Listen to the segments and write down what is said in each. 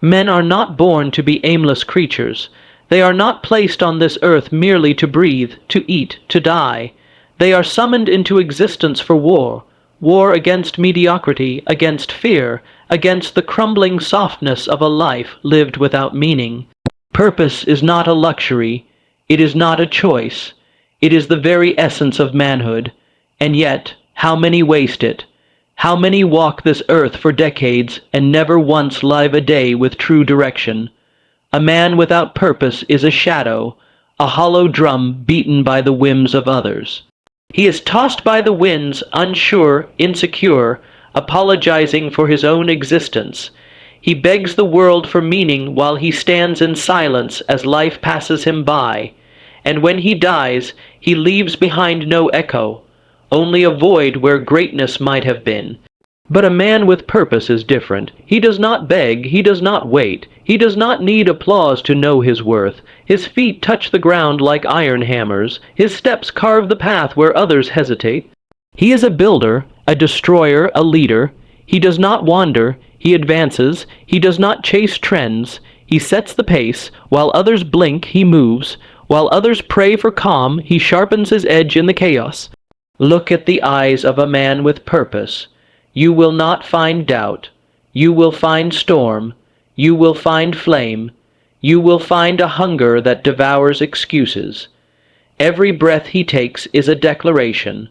Men are not born to be aimless creatures. They are not placed on this earth merely to breathe, to eat, to die. They are summoned into existence for war, war against mediocrity, against fear, against the crumbling softness of a life lived without meaning. Purpose is not a luxury, it is not a choice, it is the very essence of manhood, and yet, how many waste it? How many walk this earth for decades and never once live a day with true direction? A man without purpose is a shadow, a hollow drum beaten by the whims of others. He is tossed by the winds, unsure, insecure, apologizing for his own existence. He begs the world for meaning while he stands in silence as life passes him by. And when he dies, he leaves behind no echo, only a void where greatness might have been. But a man with purpose is different. He does not beg, he does not wait, he does not need applause to know his worth. His feet touch the ground like iron hammers, his steps carve the path where others hesitate. He is a builder, a destroyer, a leader. He does not wander, he advances, he does not chase trends. He sets the pace, while others blink, he moves. While others pray for calm, he sharpens his edge in the chaos. Look at the eyes of a man with purpose. You will not find doubt. You will find storm. You will find flame. You will find a hunger that devours excuses. Every breath he takes is a declaration.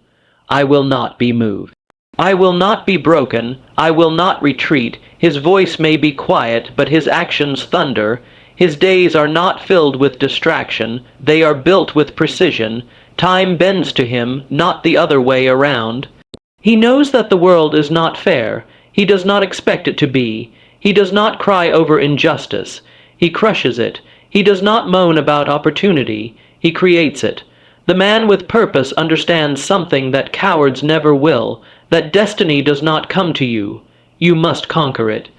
I will not be moved. I will not be broken. I will not retreat. His voice may be quiet, but his actions thunder. His days are not filled with distraction. They are built with precision. Time bends to him, not the other way around. He knows that the world is not fair. He does not expect it to be. He does not cry over injustice. He crushes it. He does not moan about opportunity. He creates it. The man with purpose understands something that cowards never will, that destiny does not come to you. You must conquer it.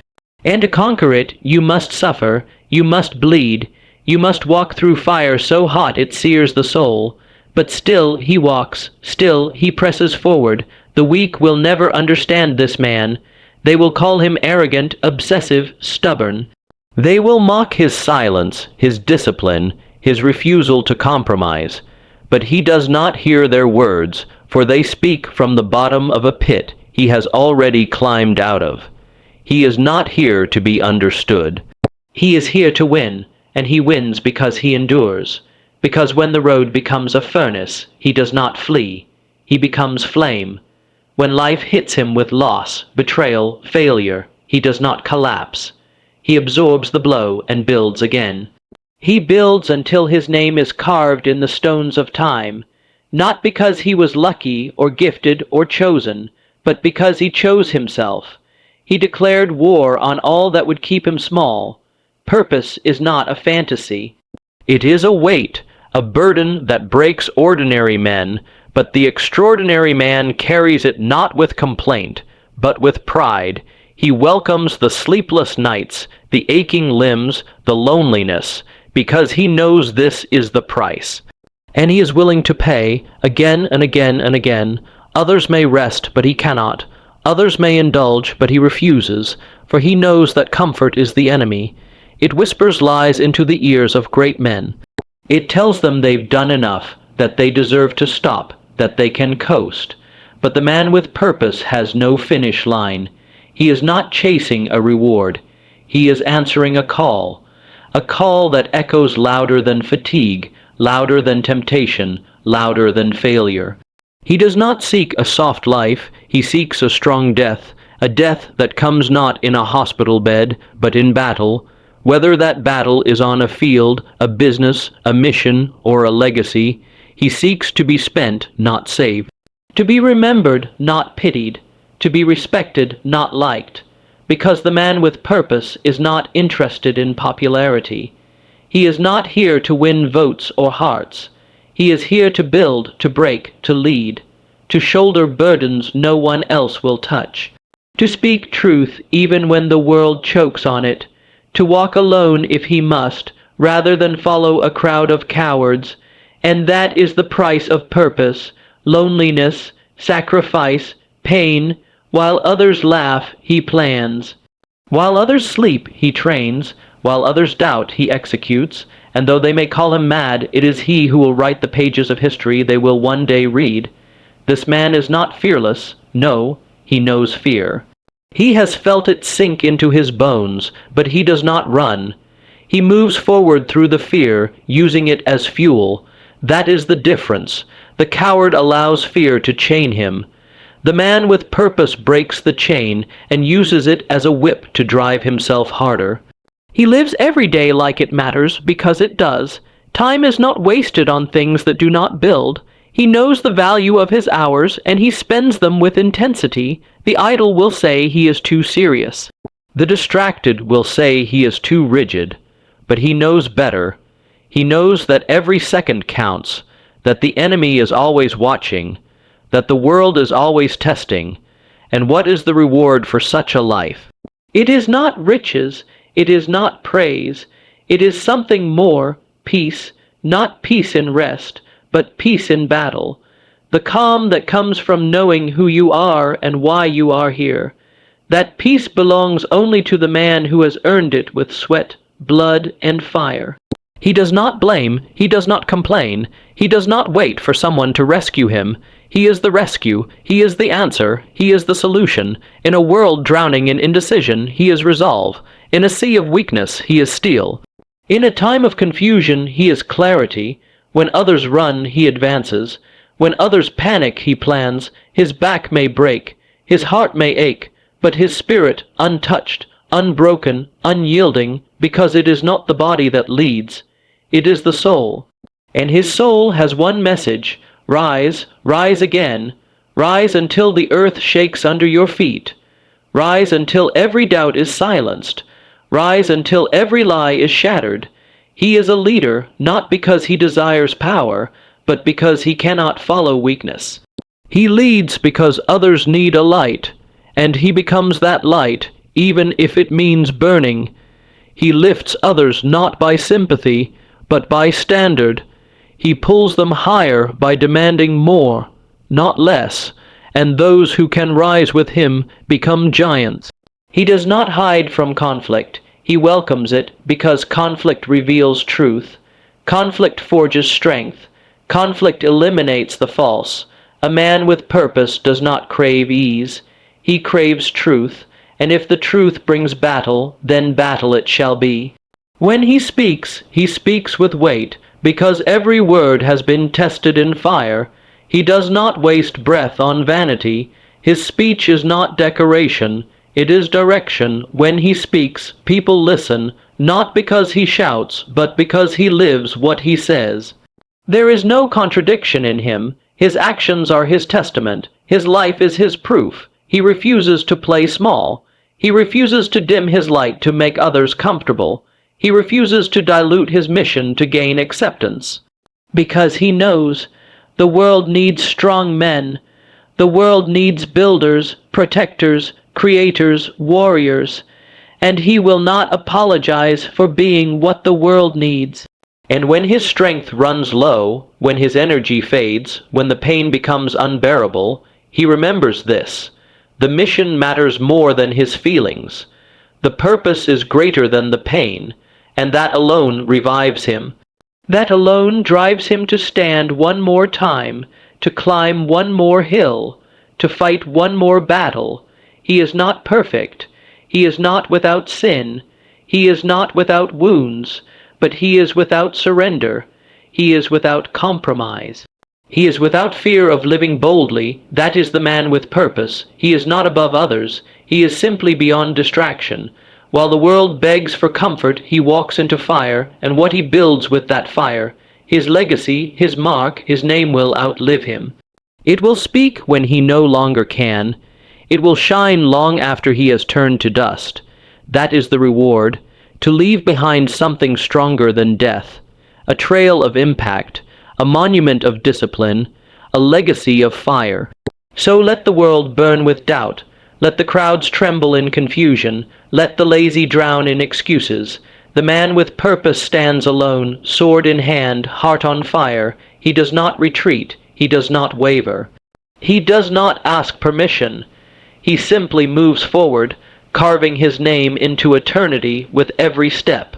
And to conquer it, you must suffer. You must bleed. You must walk through fire so hot it sears the soul. But still he walks, still he presses forward. The weak will never understand this man. They will call him arrogant, obsessive, stubborn. They will mock his silence, his discipline, his refusal to compromise. But he does not hear their words, for they speak from the bottom of a pit he has already climbed out of. He is not here to be understood. He is here to win, and he wins because he endures. Because when the road becomes a furnace, he does not flee. He becomes flame. When life hits him with loss, betrayal, failure, he does not collapse. He absorbs the blow and builds again. He builds until his name is carved in the stones of time, not because he was lucky or gifted or chosen, but because he chose himself. He declared war on all that would keep him small. Purpose is not a fantasy. It is a weight, a burden that breaks ordinary men, but the extraordinary man carries it not with complaint, but with pride. He welcomes the sleepless nights, the aching limbs, the loneliness, because he knows this is the price. And he is willing to pay, again and again and again. Others may rest, but he cannot. Others may indulge, but he refuses, for he knows that comfort is the enemy. It whispers lies into the ears of great men. It tells them they've done enough, that they deserve to stop, that they can coast. But the man with purpose has no finish line. He is not chasing a reward. He is answering a call that echoes louder than fatigue, louder than temptation, louder than failure. He does not seek a soft life, he seeks a strong death, a death that comes not in a hospital bed, but in battle, whether that battle is on a field, a business, a mission, or a legacy. He seeks to be spent, not saved, to be remembered, not pitied, to be respected, not liked, because the man with purpose is not interested in popularity. He is not here to win votes or hearts. He is here to build, to break, to lead, to shoulder burdens no one else will touch, to speak truth even when the world chokes on it, to walk alone if he must, rather than follow a crowd of cowards. And that is the price of purpose, loneliness, sacrifice, pain. While others laugh, he plans. While others sleep, he trains. While others doubt, he executes. And though they may call him mad, it is he who will write the pages of history they will one day read. This man is not fearless. No, he knows fear. He has felt it sink into his bones, but he does not run. He moves forward through the fear, using it as fuel. That is the difference. The coward allows fear to chain him. The man with purpose breaks the chain and uses it as a whip to drive himself harder. He lives every day like it matters, because it does. Time is not wasted on things that do not build. He knows the value of his hours, and he spends them with intensity. The idle will say he is too serious. The distracted will say he is too rigid. But he knows better. He knows that every second counts, that the enemy is always watching, that the world is always testing. And what is the reward for such a life? It is not riches, it is not praise, it is something more, peace, not peace in rest, but peace in battle. The calm that comes from knowing who you are and why you are here. That peace belongs only to the man who has earned it with sweat, blood, and fire. He does not blame, he does not complain, he does not wait for someone to rescue him. He is the rescue, he is the answer, he is the solution. In a world drowning in indecision, he is resolve. In a sea of weakness, he is steel. In a time of confusion, he is clarity. When others run, he advances. When others panic, he plans. His back may break, his heart may ache, but his spirit, untouched, unbroken, unyielding, because it is not the body that leads, it is the soul. And his soul has one message: rise, rise again, rise until the earth shakes under your feet, rise until every doubt is silenced, rise until every lie is shattered. He is a leader, not because he desires power, but because he cannot follow weakness. He leads because others need a light, and he becomes that light, even if it means burning. He lifts others not by sympathy, but by standard. He pulls them higher by demanding more, not less, and those who can rise with him become giants. He does not hide from conflict. He welcomes it because conflict reveals truth. Conflict forges strength. Conflict eliminates the false. A man with purpose does not crave ease. He craves truth, and if the truth brings battle, then battle it shall be. When he speaks with weight, because every word has been tested in fire. He does not waste breath on vanity. His speech is not decoration, it is direction. When he speaks, people listen, not because he shouts, but because he lives what he says. There is no contradiction in him. His actions are his testament. His life is his proof. He refuses to play small. He refuses to dim his light to make others comfortable. He refuses to dilute his mission to gain acceptance. Because he knows the world needs strong men. The world needs builders, protectors, creators, warriors. And he will not apologize for being what the world needs. And when his strength runs low, when his energy fades, when the pain becomes unbearable, he remembers this. The mission matters more than his feelings. The purpose is greater than the pain, and that alone revives him. That alone drives him to stand one more time, to climb one more hill, to fight one more battle. He is not perfect. He is not without sin. He is not without wounds, but he is without surrender. He is without compromise. He is without fear of living boldly. That is the man with purpose. He is not above others. He is simply beyond distraction. While the world begs for comfort, he walks into fire, and what he builds with that fire, his legacy, his mark, his name will outlive him. It will speak when he no longer can. It will shine long after he has turned to dust. That is the reward, to leave behind something stronger than death, a trail of impact, a monument of discipline, a legacy of fire. So let the world burn with doubt. Let the crowds tremble in confusion. Let the lazy drown in excuses. The man with purpose stands alone, sword in hand, heart on fire. He does not retreat. He does not waver. He does not ask permission. He simply moves forward, carving his name into eternity with every step.